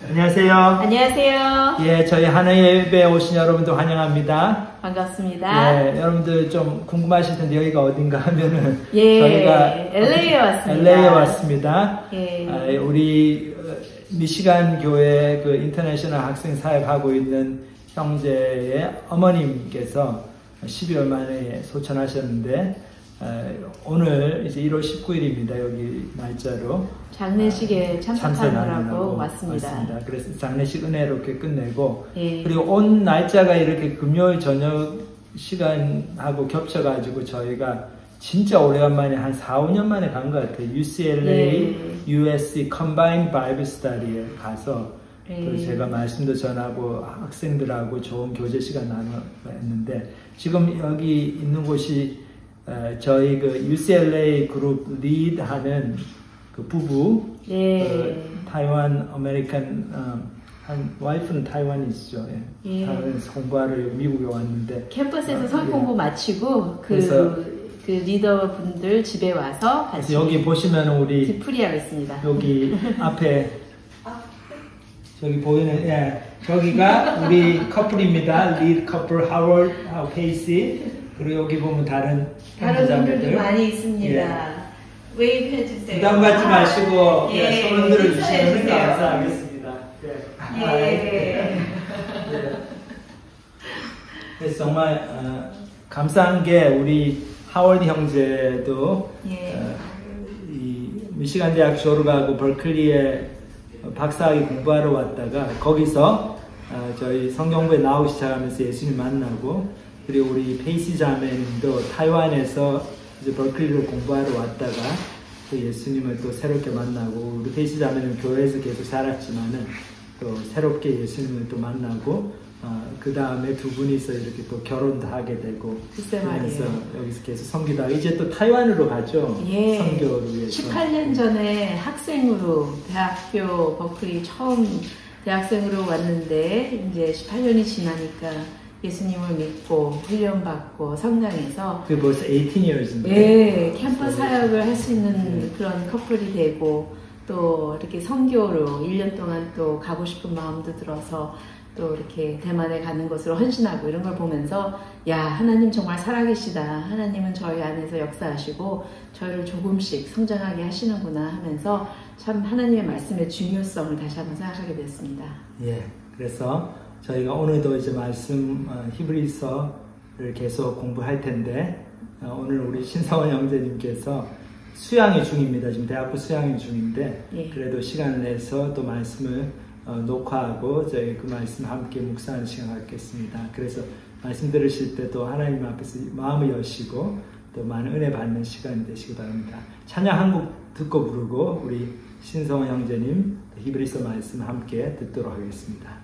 안녕하세요. 안녕하세요. 예, 저희 하나의 예배에 오신 여러분도 환영합니다. 반갑습니다. 예, 여러분들 좀 궁금하실 텐데 여기가 어딘가 하면은 예, 저희가 LA에 왔습니다. LA에 왔습니다. 예. 우리 미시간 교회 그 인터내셔널 학생 사역하고 있는 형제의 어머님께서 12월 말에 소천하셨는데 오늘 이제 1월 19일입니다. 여기 날짜로 장례식에 참석하느라고 왔습니다. 그래서 장례식 은혜롭게 끝내고 예. 그리고 온 날짜가 이렇게 금요일 저녁 시간하고 겹쳐가지고 저희가 진짜 오래간만에 한 4, 5년 만에 간 것 같아요. UCLA, 예. USC Combined Bible Study에 가서 예. 제가 말씀도 전하고 학생들하고 좋은 교제 시간 나눴는데 지금 여기 있는 곳이 저희 그 UCLA 그룹 리드하는 그 부부, 예. 타이완 아메리칸 한 와이프는 타이완이시죠. 예. 예. 타이완에서 공부하러 미국에 왔는데 캠퍼스에서 선 예. 공부 마치고 그 리더분들 집에 와서 같이 여기 보시면 우리 디프리하고 있습니다. 여기 앞에 저기 보이는 저기가 우리 커플입니다. 리드 커플 하워드하고 케이시. 그리고 여기 보면 다른 분들도 많이 있습니다. 예. 웨이브 해주세요. 부담 갖지 마시고 예. 손 흔들어 주시면 인사해주세요. 감사하겠습니다. 예. 그래서 정말 감사한 게 우리 하워드 형제도 이 미시간 대학 졸업하고 버클리에 박사학위 공부하러 왔다가 거기서 저희 성경부에 나오기 시작하면서 예수님 만나고 그리고 우리 페이시 자매님도 타이완에서 이제 버클리로 공부하러 왔다가 또 예수님을 또 새롭게 만나고 우리 페이시 자매는 교회에서 계속 살았지만은 또 새롭게 예수님을 또 만나고 그 다음에 두 분이서 이렇게 또 결혼도 하게 되고 그래서 여기서 계속 섬기다가 이제 또 타이완으로 가죠. 예. 선교를 위해서. 18년 전에 학생으로 대학교 버클리 처음 대학생으로 왔는데 이제 18년이 지나니까 예수님을 믿고 훈련받고 성장해서 그게 벌써 18years인데 예, 캠퍼스 사역을 할 수 있는 그런 커플이 되고 또 이렇게 선교로 1년 동안 또 가고 싶은 마음도 들어서 또 이렇게 대만에 가는 것으로 헌신하고 이런 걸 보면서 야, 하나님 정말 살아계시다. 하나님은 저희 안에서 역사하시고 저희를 조금씩 성장하게 하시는구나 하면서 참 하나님의 말씀의 중요성을 다시 한번 생각하게 됐습니다. 예, 그래서 저희가 오늘도 이제 말씀 히브리서를 계속 공부할 텐데 오늘 우리 신성원 형제님께서 수양이 중입니다. 지금 대학부 수양이 중인데 예. 그래도 시간을 내서 또 말씀을 녹화하고 저희 그 말씀 함께 묵상하는 시간 갖겠습니다. 그래서 말씀 들으실 때도 하나님 앞에서 마음을 여시고 또 많은 은혜 받는 시간이 되시기 바랍니다. 찬양 한 곡 듣고 부르고 우리 신성원 형제님 히브리서 말씀 함께 듣도록 하겠습니다.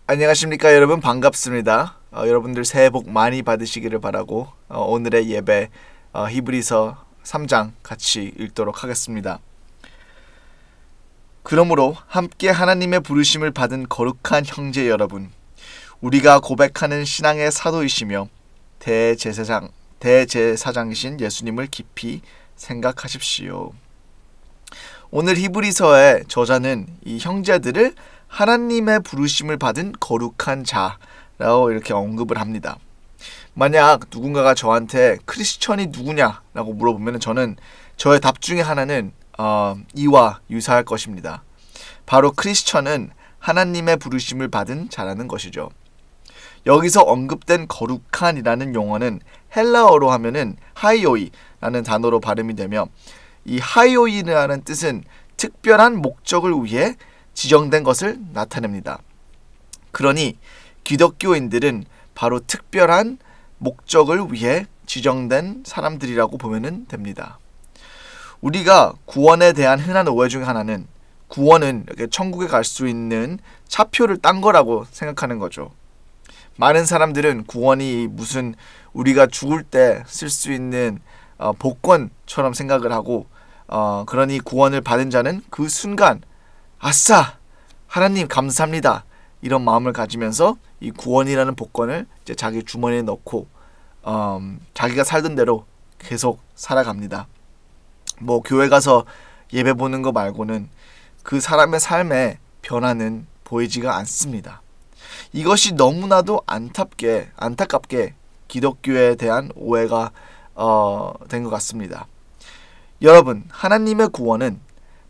안녕하십니까 여러분, 반갑습니다. 여러분들 새해 복 많이 받으시기를 바라고 오늘의 예배 히브리서 3장 같이 읽도록 하겠습니다. 그러므로 함께 하나님의 부르심을 받은 거룩한 형제 여러분, 우리가 고백하는 신앙의 사도이시며 대제사장이신 예수님을 깊이 생각하십시오. 오늘 히브리서의 저자는 이 형제들을 하나님의 부르심을 받은 거룩한 자라고 이렇게 언급을 합니다. 만약 누군가가 저한테 크리스천이 누구냐라고 물어보면 저는 저의 답 중에 하나는 이와 유사할 것입니다. 바로 크리스천은 하나님의 부르심을 받은 자라는 것이죠. 여기서 언급된 거룩한이라는 용어는 헬라어로 하면은 하이오이라는 단어로 발음이 되며, 이 하이오이라는 뜻은 특별한 목적을 위해 지정된 것을 나타냅니다. 그러니 기독교인들은 바로 특별한 목적을 위해 지정된 사람들이라고 보면 됩니다. 우리가 구원에 대한 흔한 오해 중 하나는 구원은 이렇게 천국에 갈 수 있는 차표를 딴 거라고 생각하는 거죠. 많은 사람들은 구원이 무슨 우리가 죽을 때 쓸 수 있는 복권처럼 생각을 하고, 그러니 구원을 받은 자는 그 순간 아싸! 하나님 감사합니다! 이런 마음을 가지면서 이 구원이라는 복권을 이제 자기 주머니에 넣고 자기가 살던 대로 계속 살아갑니다. 뭐 교회 가서 예배 보는 거 말고는 그 사람의 삶에 변화는 보이지가 않습니다. 이것이 너무나도 안타깝게 기독교에 대한 오해가 된 것 같습니다. 여러분, 하나님의 구원은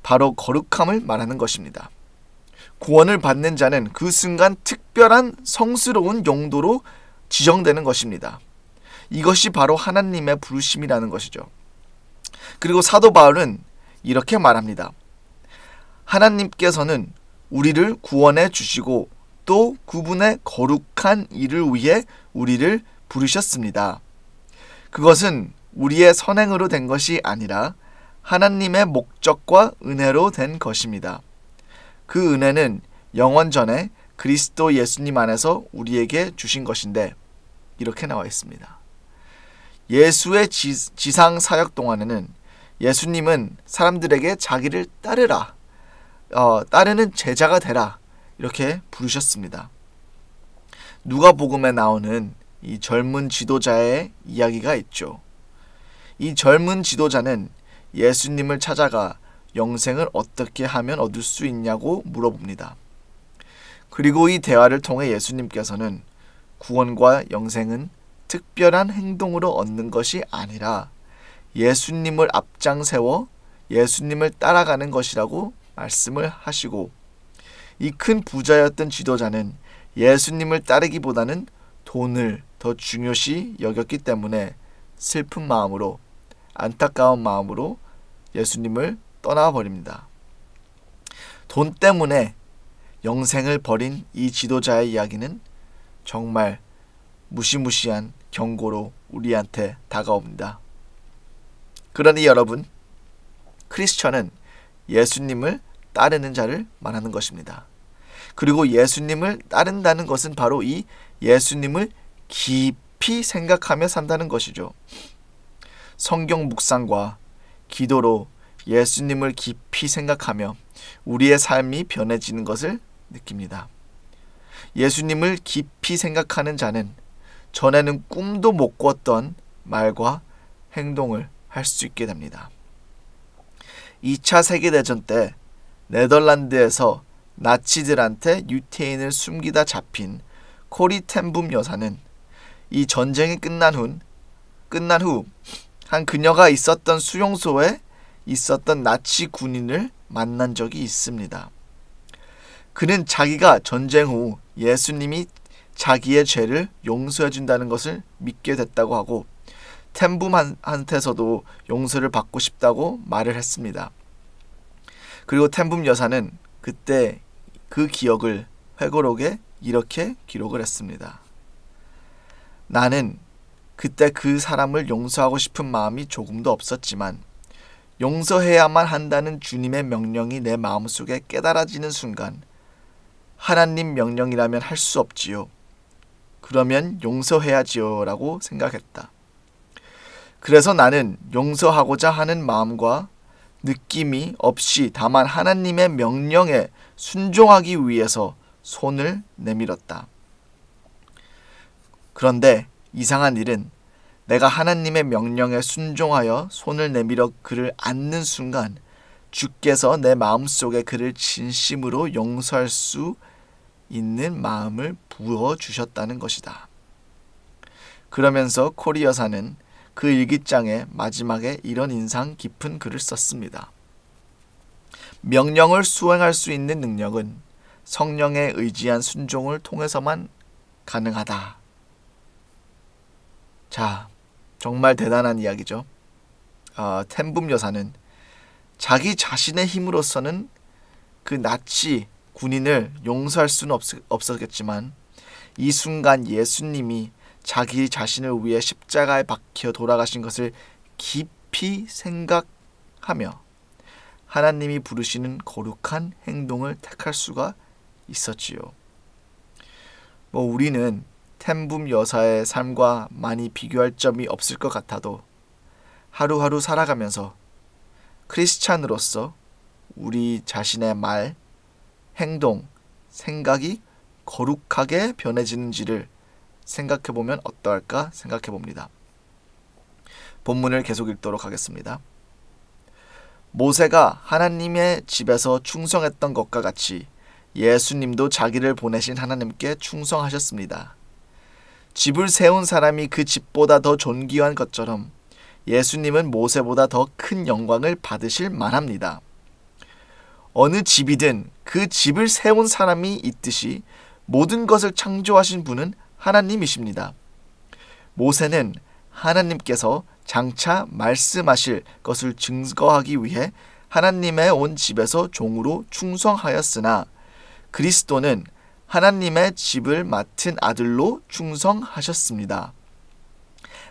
바로 거룩함을 말하는 것입니다. 구원을 받는 자는 그 순간 특별한 성스러운 용도로 지정되는 것입니다. 이것이 바로 하나님의 부르심이라는 것이죠. 그리고 사도 바울은 이렇게 말합니다. 하나님께서는 우리를 구원해 주시고 또 그분의 거룩한 일을 위해 우리를 부르셨습니다. 그것은 우리의 선행으로 된 것이 아니라 하나님의 목적과 은혜로 된 것입니다. 그 은혜는 영원 전에 그리스도 예수님 안에서 우리에게 주신 것인데, 이렇게 나와 있습니다. 예수의 지상 사역 동안에는 예수님은 사람들에게 자기를 따르는 제자가 되라 이렇게 부르셨습니다. 누가복음에 나오는 이 젊은 지도자의 이야기가 있죠. 이 젊은 지도자는 예수님을 찾아가 영생을 어떻게 하면 얻을 수 있냐고 물어봅니다. 그리고 이 대화를 통해 예수님께서는 구원과 영생은 특별한 행동으로 얻는 것이 아니라 예수님을 앞장세워 예수님을 따라가는 것이라고 말씀을 하시고, 이 큰 부자였던 지도자는 예수님을 따르기보다는 돈을 더 중요시 여겼기 때문에 슬픈 마음으로, 안타까운 마음으로 예수님을 떠나버립니다. 돈 때문에 영생을 버린 이 지도자의 이야기는 정말 무시무시한 경고로 우리한테 다가옵니다. 그러니 여러분, 크리스천은 예수님을 따르는 자를 말하는 것입니다. 그리고 예수님을 따른다는 것은 바로 이 예수님을 깊이 생각하며 산다는 것이죠. 성경 묵상과 기도로 예수님을 깊이 생각하며 우리의 삶이 변해지는 것을 느낍니다. 예수님을 깊이 생각하는 자는 전에는 꿈도 못 꿨던 말과 행동을 할 수 있게 됩니다. 2차 세계대전 때 네덜란드에서 나치들한테 유태인을 숨기다 잡힌 코리 텐붐 여사는 이 전쟁이 끝난 후 한 그녀가 있었던 수용소에 있었던 나치 군인을 만난 적이 있습니다. 그는 자기가 전쟁 후 예수님이 자기의 죄를 용서해 준다는 것을 믿게 됐다고 하고, 텐붐한테서도 용서를 받고 싶다고 말을 했습니다. 그리고 텐붐 여사는 그때 그 기억을 회고록에 이렇게 기록을 했습니다. 나는 그때 그 사람을 용서하고 싶은 마음이 조금도 없었지만 용서해야만 한다는 주님의 명령이 내 마음속에 깨달아지는 순간 하나님 명령이라면 할 수 없지요. 그러면 용서해야지요 라고 생각했다. 그래서 나는 용서하고자 하는 마음과 느낌이 없이 다만 하나님의 명령에 순종하기 위해서 손을 내밀었다. 그런데 이상한 일은 내가 하나님의 명령에 순종하여 손을 내밀어 그를 안는 순간 주께서 내 마음속에 그를 진심으로 용서할 수 있는 마음을 부어주셨다는 것이다. 그러면서 코리 여사는 그 일기장의 마지막에 이런 인상 깊은 글을 썼습니다. 명령을 수행할 수 있는 능력은 성령에 의지한 순종을 통해서만 가능하다. 자, 정말 대단한 이야기죠. 텐붐 여사는 자기 자신의 힘으로서는 그 나치 군인을 용서할 수는 없었겠지만 이 순간 예수님이 자기 자신을 위해 십자가에 박혀 돌아가신 것을 깊이 생각하며 하나님이 부르시는 거룩한 행동을 택할 수가 있었지요. 우리는 텐붐 여사의 삶과 많이 비교할 점이 없을 것 같아도 하루하루 살아가면서 크리스찬으로서 우리 자신의 말, 행동, 생각이 거룩하게 변해지는지를 생각해보면 어떠할까 생각해봅니다. 본문을 계속 읽도록 하겠습니다. 모세가 하나님의 집에서 충성했던 것과 같이 예수님도 자기를 보내신 하나님께 충성하셨습니다. 집을 세운 사람이 그 집보다 더 존귀한 것처럼 예수님은 모세보다 더 큰 영광을 받으실 만합니다. 어느 집이든 그 집을 세운 사람이 있듯이 모든 것을 창조하신 분은 하나님이십니다. 모세는 하나님께서 장차 말씀하실 것을 증거하기 위해 하나님의 온 집에서 종으로 충성하였으나 그리스도는 하나님의 집을 맡은 아들로 충성하셨습니다.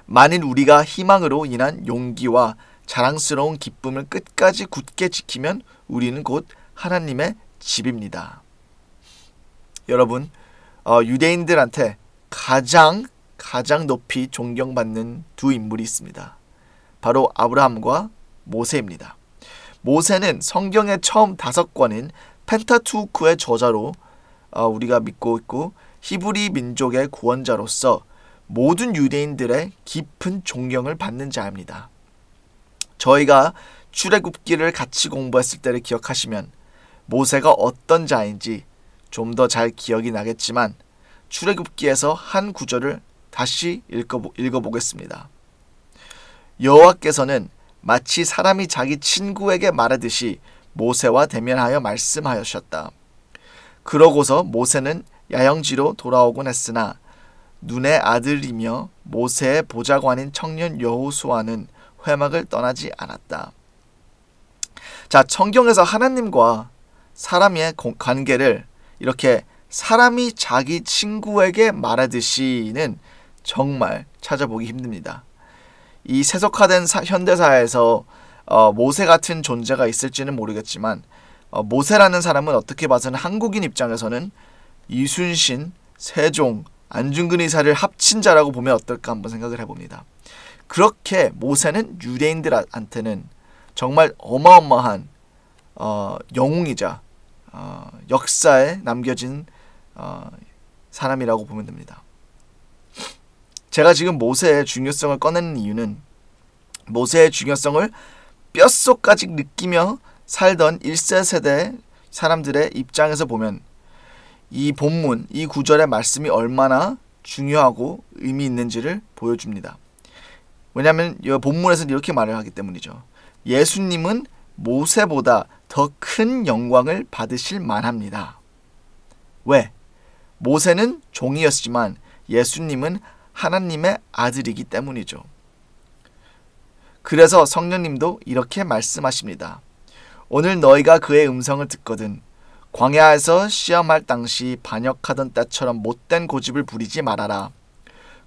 만일 우리가 희망으로 인한 용기와 자랑스러운 기쁨을 끝까지 굳게 지키면 우리는 곧 하나님의 집입니다. 여러분, 유대인들한테 가장 높이 존경받는 두 인물이 있습니다. 바로 아브라함과 모세입니다. 모세는 성경의 처음 5권인 펜타투크의 저자로 우리가 믿고 있고 히브리 민족의 구원자로서 모든 유대인들의 깊은 존경을 받는 자입니다. 저희가 출애굽기를 같이 공부했을 때를 기억하시면 모세가 어떤 자인지 좀 더 잘 기억이 나겠지만 출애굽기에서 한 구절을 다시 읽어보겠습니다. 여호와께서는 마치 사람이 자기 친구에게 말하듯이 모세와 대면하여 말씀하셨다. 그러고서 모세는 야영지로 돌아오곤 했으나 눈의 아들이며 모세의 보좌관인 청년 여호수아는 회막을 떠나지 않았다. 자, 성경에서 하나님과 사람의 관계를 이렇게 사람이 자기 친구에게 말하듯이는 정말 찾아보기 힘듭니다. 이 세속화된 현대사회에서 모세 같은 존재가 있을지는 모르겠지만 모세라는 사람은 어떻게 봐서는 한국인 입장에서는 이순신, 세종, 안중근 의사를 합친 자라고 보면 어떨까 한번 생각을 해봅니다. 그렇게 모세는 유대인들한테는 정말 어마어마한 영웅이자 역사에 남겨진 사람이라고 보면 됩니다. 제가 지금 모세의 중요성을 꺼내는 이유는 모세의 중요성을 뼛속까지 느끼며 살던 1세 세대 사람들의 입장에서 보면 이 본문, 이 구절의 말씀이 얼마나 중요하고 의미 있는지를 보여줍니다. 왜냐하면 이 본문에서는 이렇게 말을 하기 때문이죠. 예수님은 모세보다 더 큰 영광을 받으실 만합니다. 왜? 모세는 종이었지만 예수님은 하나님의 아들이기 때문이죠. 그래서 성령님도 이렇게 말씀하십니다. 오늘 너희가 그의 음성을 듣거든 광야에서 시험할 당시 반역하던 때처럼 못된 고집을 부리지 말아라.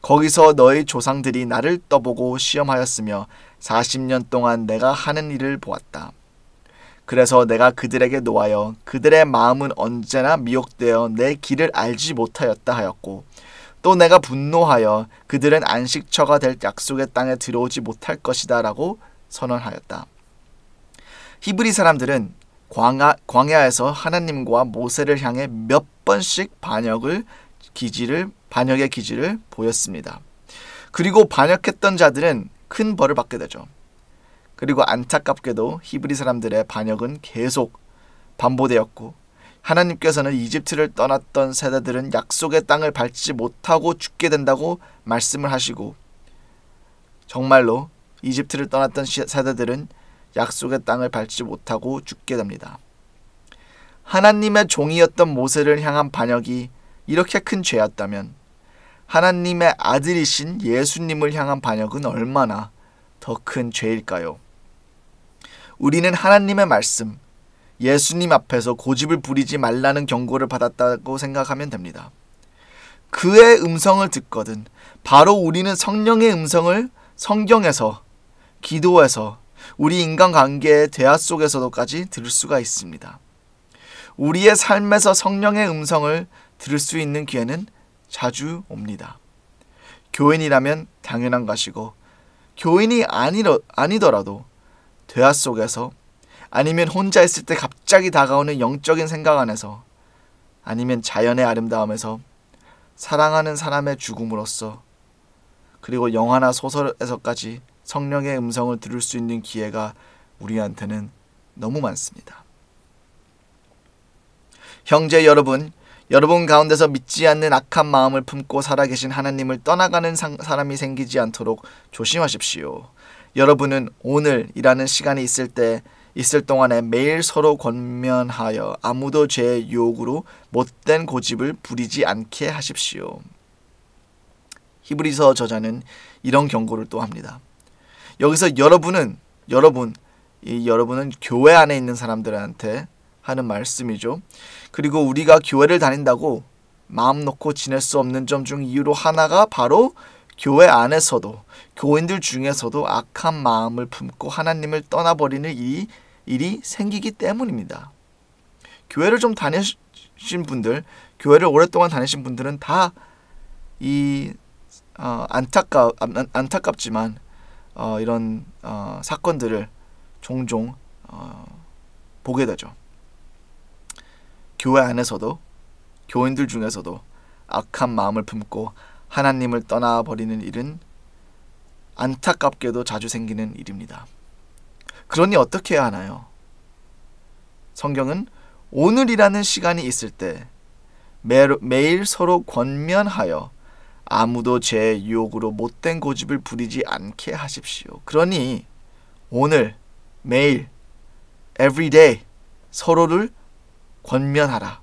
거기서 너희 조상들이 나를 떠보고 시험하였으며 40년 동안 내가 하는 일을 보았다. 그래서 내가 그들에게 노하여 그들의 마음은 언제나 미혹되어 내 길을 알지 못하였다 하였고 또 내가 분노하여 그들은 안식처가 될 약속의 땅에 들어오지 못할 것이다 라고 선언하였다. 히브리 사람들은 광야에서 하나님과 모세를 향해 몇 번씩 반역의 기지를 보였습니다. 그리고 반역했던 자들은 큰 벌을 받게 되죠. 그리고 안타깝게도 히브리 사람들의 반역은 계속 반복되었고 하나님께서는 이집트를 떠났던 세대들은 약속의 땅을 밟지 못하고 죽게 된다고 말씀을 하시고 정말로 이집트를 떠났던 세대들은 약속의 땅을 밟지 못하고 죽게 됩니다. 하나님의 종이었던 모세를 향한 반역이 이렇게 큰 죄였다면 하나님의 아들이신 예수님을 향한 반역은 얼마나 더 큰 죄일까요? 우리는 하나님의 말씀, 예수님 앞에서 고집을 부리지 말라는 경고를 받았다고 생각하면 됩니다. 그의 음성을 듣거든 바로 우리는 성령의 음성을 성경에서, 기도에서, 우리 인간관계의 대화 속에서도까지 들을 수가 있습니다. 우리의 삶에서 성령의 음성을 들을 수 있는 기회는 자주 옵니다. 교인이라면 당연한 것이고 교인이 아니더라도 대화 속에서 아니면 혼자 있을 때 갑자기 다가오는 영적인 생각 안에서 아니면 자연의 아름다움에서 사랑하는 사람의 죽음으로써 그리고 영화나 소설에서까지 성령의 음성을 들을 수 있는 기회가 우리한테는 너무 많습니다. 형제 여러분 가운데서 믿지 않는 악한 마음을 품고 살아계신 하나님을 떠나가는 사람이 생기지 않도록 조심하십시오. 여러분은 오늘이라는 시간이 있을 동안에 매일 서로 권면하여 아무도 죄의 유혹으로 못된 고집을 부리지 않게 하십시오. 히브리서 저자는 이런 경고를 또 합니다. 여기서 여러분은 교회 안에 있는 사람들한테 하는 말씀이죠. 그리고 우리가 교회를 다닌다고 마음 놓고 지낼 수 없는 점 중 이유로 하나가 바로 교회 안에서도 교인들 중에서도 악한 마음을 품고 하나님을 떠나버리는 일이 생기기 때문입니다. 교회를 좀 다니신 분들, 교회를 오랫동안 다니신 분들은 다 이 안타깝지만 이런 사건들을 종종 보게 되죠. 교회 안에서도 교인들 중에서도 악한 마음을 품고 하나님을 떠나버리는 일은 안타깝게도 자주 생기는 일입니다. 그러니 어떻게 해야 하나요? 성경은 오늘이라는 시간이 있을 때 매일 서로 권면하여 아무도 제 유혹으로 못된 고집을 부리지 않게 하십시오. 그러니 오늘, 매일, every day 서로를 권면하라.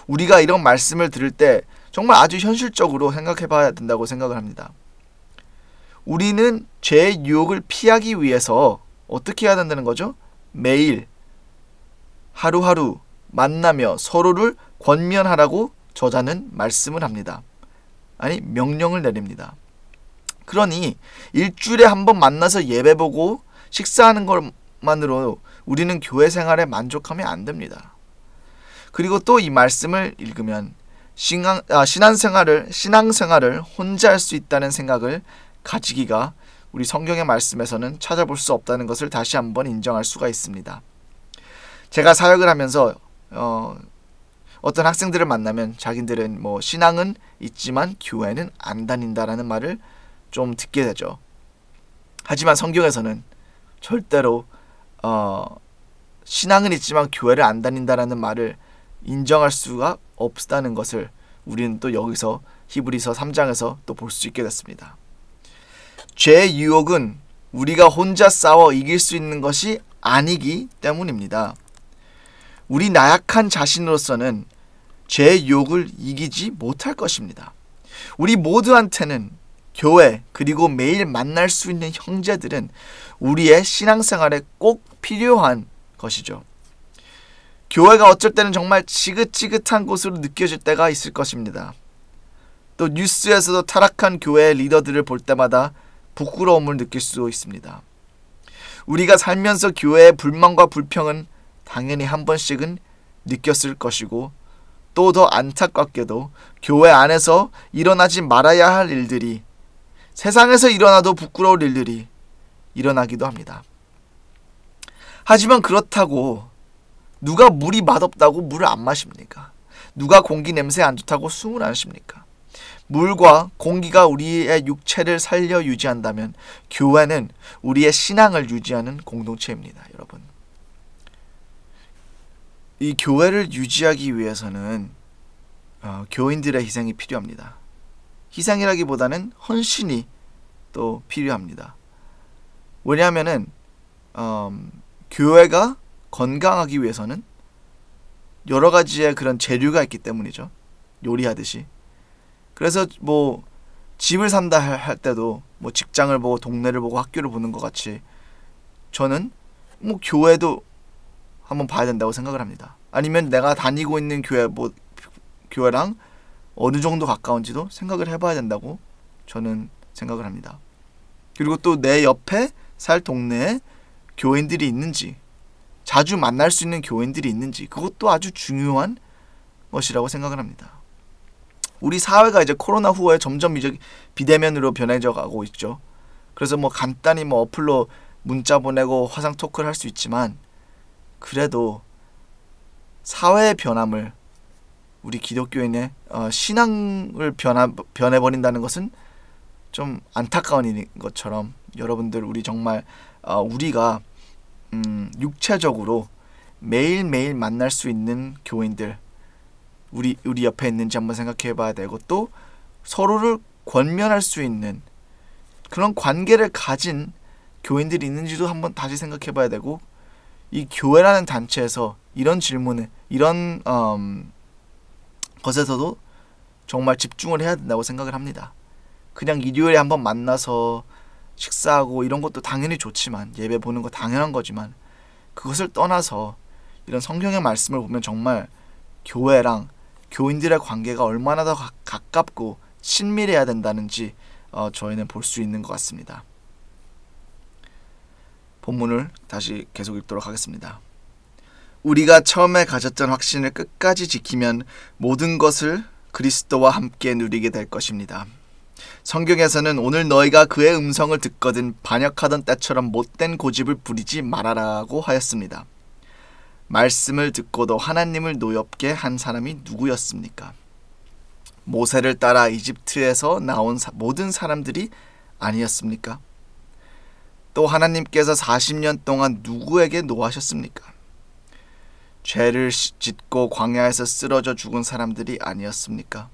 우리가 이런 말씀을 들을 때 정말 아주 현실적으로 생각해 봐야 된다고 생각을 합니다. 우리는 죄의 유혹을 피하기 위해서 어떻게 해야 된다는 거죠? 매일 하루하루 만나며 서로를 권면하라고 저자는 말씀을 합니다. 아니, 명령을 내립니다. 그러니 일주일에 한 번 만나서 예배 보고 식사하는 것만으로 우리는 교회 생활에 만족하면 안 됩니다. 그리고 또 이 말씀을 읽으면 신앙생활을 혼자 할 수 있다는 생각을 가지기가 우리 성경의 말씀에서는 찾아볼 수 없다는 것을 다시 한번 인정할 수가 있습니다. 제가 사역을 하면서 어떤 학생들을 만나면 자기들은 뭐 신앙은 있지만 교회는 안 다닌다라는 말을 좀 듣게 되죠. 하지만 성경에서는 절대로 신앙은 있지만 교회를 안 다닌다라는 말을 인정할 수가 없다는 것을 우리는 또 여기서 히브리서 3장에서 또 볼 수 있게 됐습니다. 죄의 유혹은 우리가 혼자 싸워 이길 수 있는 것이 아니기 때문입니다. 우리 나약한 자신으로서는 죄의 유혹을 이기지 못할 것입니다. 우리 모두한테는 교회 그리고 매일 만날 수 있는 형제들은 우리의 신앙생활에 꼭 필요한 것이죠. 교회가 어쩔 때는 정말 지긋지긋한 곳으로 느껴질 때가 있을 것입니다. 또 뉴스에서도 타락한 교회의 리더들을 볼 때마다 부끄러움을 느낄 수 있습니다. 우리가 살면서 교회의 불만과 불평은 당연히 한 번씩은 느꼈을 것이고, 또 더 안타깝게도 교회 안에서 일어나지 말아야 할 일들이, 세상에서 일어나도 부끄러울 일들이 일어나기도 합니다. 하지만 그렇다고 누가 물이 맛없다고 물을 안 마십니까? 누가 공기 냄새 안 좋다고 숨을 안 쉽니까? 물과 공기가 우리의 육체를 살려 유지한다면 교회는 우리의 신앙을 유지하는 공동체입니다. 여러분, 이 교회를 유지하기 위해서는 교인들의 희생이 필요합니다. 희생이라기보다는 헌신이 또 필요합니다. 왜냐하면은 교회가 건강하기 위해서는 여러 가지의 그런 재료가 있기 때문이죠. 요리하듯이. 그래서 뭐 집을 산다 할 때도 뭐 직장을 보고 동네를 보고 학교를 보는 것 같이 저는 뭐 교회도 한번 봐야 된다고 생각을 합니다. 아니면 내가 다니고 있는 교회랑 어느 정도 가까운지도 생각을 해봐야 된다고 저는 생각을 합니다. 그리고 또 내 옆에 살 동네에 교인들이 있는지, 자주 만날 수 있는 교인들이 있는지, 그것도 아주 중요한 것이라고 생각을 합니다. 우리 사회가 이제 코로나 후에 점점 이제 비대면으로 변해져 가고 있죠. 그래서 뭐 간단히 뭐 어플로 문자 보내고 화상 토크를 할 수 있지만, 그래도 사회의 변함을, 우리 기독교인의 신앙을 변해버린다는 것은 좀 안타까운 일인 것처럼, 여러분들 우리 정말 우리가 육체적으로 매일매일 만날 수 있는 교인들, 우리 옆에 있는지 한번 생각해 봐야 되고, 또 서로를 권면할 수 있는 그런 관계를 가진 교인들이 있는지도 한번 다시 생각해 봐야 되고, 이 교회라는 단체에서 이런 질문을, 이런 것에서도 정말 집중을 해야 된다고 생각을 합니다. 그냥 일요일에 한번 만나서 식사하고 이런 것도 당연히 좋지만, 예배 보는 거 당연한 거지만, 그것을 떠나서 이런 성경의 말씀을 보면 정말 교회랑 교인들의 관계가 얼마나 더 가깝고 친밀해야 된다는지 저희는 볼 수 있는 것 같습니다. 본문을 다시 계속 읽도록 하겠습니다. 우리가 처음에 가졌던 확신을 끝까지 지키면 모든 것을 그리스도와 함께 누리게 될 것입니다. 성경에서는 오늘 너희가 그의 음성을 듣거든 반역하던 때처럼 못된 고집을 부리지 말아라고 하였습니다. 말씀을 듣고도 하나님을 노엽게 한 사람이 누구였습니까? 모세를 따라 이집트에서 나온 모든 사람들이 아니었습니까? 또 하나님께서 40년 동안 누구에게 노하셨습니까? 죄를 짓고 광야에서 쓰러져 죽은 사람들이 아니었습니까?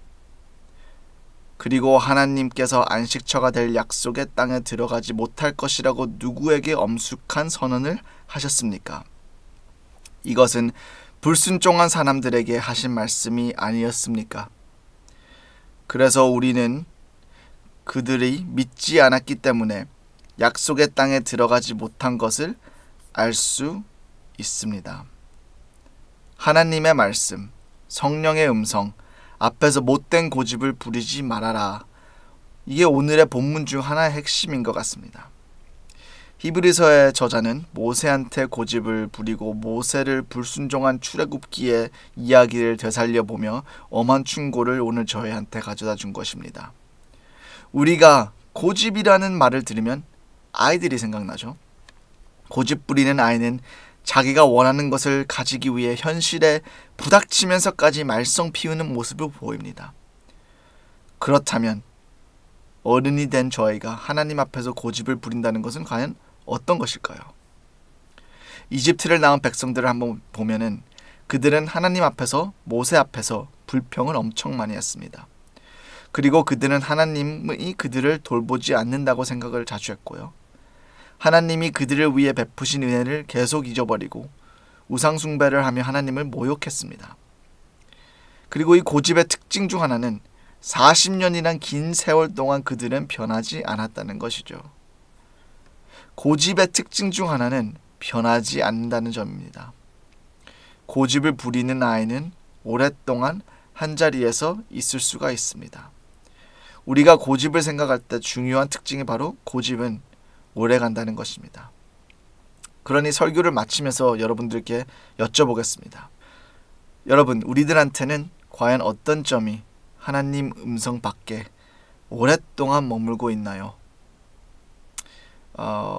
그리고 하나님께서 안식처가 될 약속의 땅에 들어가지 못할 것이라고 누구에게 엄숙한 선언을 하셨습니까? 이것은 불순종한 사람들에게 하신 말씀이 아니었습니까? 그래서 우리는 그들이 믿지 않았기 때문에 약속의 땅에 들어가지 못한 것을 알 수 있습니다. 하나님의 말씀, 성령의 음성, 앞에서 못된 고집을 부리지 말아라. 이게 오늘의 본문 중 하나의 핵심인 것 같습니다. 히브리서의 저자는 모세한테 고집을 부리고 모세를 불순종한 출애굽기의 이야기를 되살려보며 엄한 충고를 오늘 저희한테 가져다 준 것입니다. 우리가 고집이라는 말을 들으면 아이들이 생각나죠. 고집 부리는 아이는 자기가 원하는 것을 가지기 위해 현실에 부닥치면서까지 말썽 피우는 모습을 보입니다. 그렇다면 어른이 된 저희가 하나님 앞에서 고집을 부린다는 것은 과연 어떤 것일까요? 이집트를 나온 백성들을 한번 보면은 그들은 하나님 앞에서 모세 앞에서 불평을 엄청 많이 했습니다. 그리고 그들은 하나님이 그들을 돌보지 않는다고 생각을 자주 했고요. 하나님이 그들을 위해 베푸신 은혜를 계속 잊어버리고 우상 숭배를 하며 하나님을 모욕했습니다. 그리고 이 고집의 특징 중 하나는 40년이란 긴 세월 동안 그들은 변하지 않았다는 것이죠. 고집의 특징 중 하나는 변하지 않는다는 점입니다. 고집을 부리는 아이는 오랫동안 한자리에서 있을 수가 있습니다. 우리가 고집을 생각할 때 중요한 특징이 바로 고집은 오래 간다는 것입니다. 그러니 설교를 마치면서 여러분들께 여쭤보겠습니다. 여러분, 우리들한테는 과연 어떤 점이 하나님 음성 밖에 오랫동안 머물고 있나요?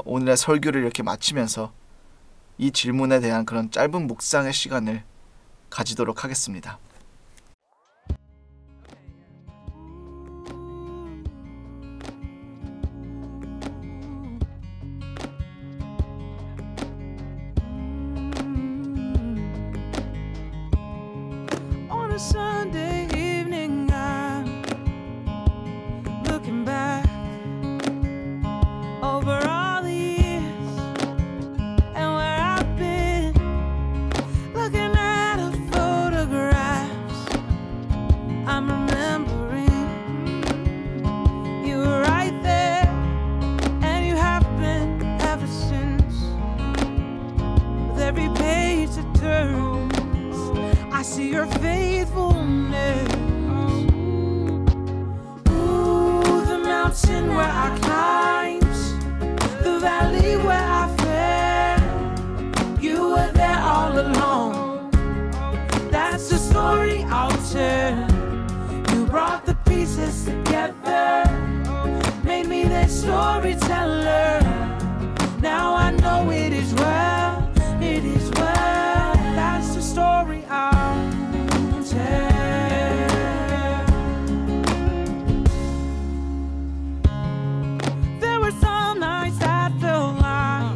오늘의 설교를 이렇게 마치면서 이 질문에 대한 그런 짧은 묵상의 시간을 가지도록 하겠습니다. On a Sunday evening, I'm looking back over all the years and where I've been, looking at the photographs. I'm remembering you were right there, and you have been ever since. With every page that turns, I see your faithfulness. Ooh, the mountain where I climbed, the valley where I fell, you were there all along. That's the story I'll tell. You brought the pieces together, made me that storyteller. Now I know it is well, it is well. That's the story I'll tell. There were some nights that felt like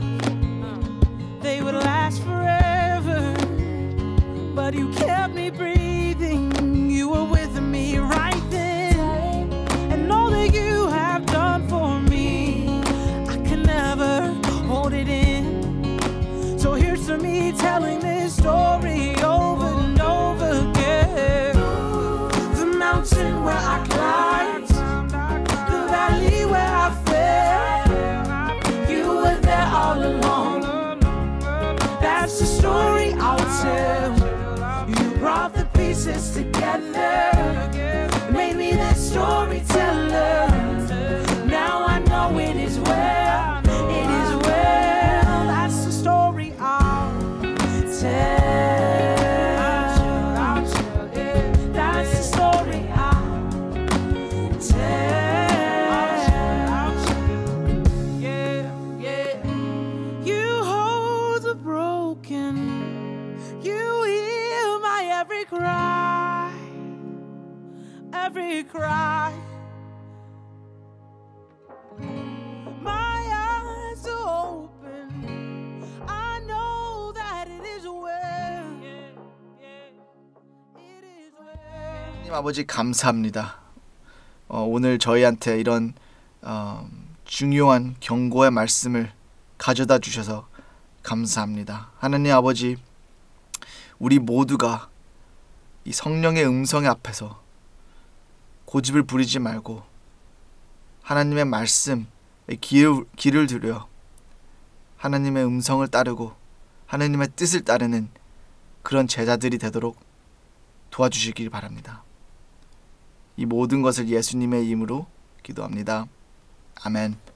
they would last forever, but you kept me breathing. You were with me right then, and all that you have done for me, I can never hold it in. So here's to me telling this story over and over again. The mountain where I climbed, the valley where I fell, you were there all along. That's the story I'll tell. You brought the pieces together, made me that storyteller. Now I know it is well, it is well. That's the story I'll tell. That's the story I'll tell. Yeah, yeah. You hold the broken, you heal my every cry, every cry. My eyes are open, I know that it is well. It is well. 하나님 아버지 감사합니다. 오늘 저희한테 이런 중요한 경고의 말씀을 가져다 주셔서 감사합니다. 하나님 아버지, 우리 모두가 이 성령의 음성 앞에서 고집을 부리지 말고 하나님의 말씀에 귀를 들여 하나님의 음성을 따르고 하나님의 뜻을 따르는 그런 제자들이 되도록 도와주시길 바랍니다. 이 모든 것을 예수님의 이름으로 기도합니다. 아멘.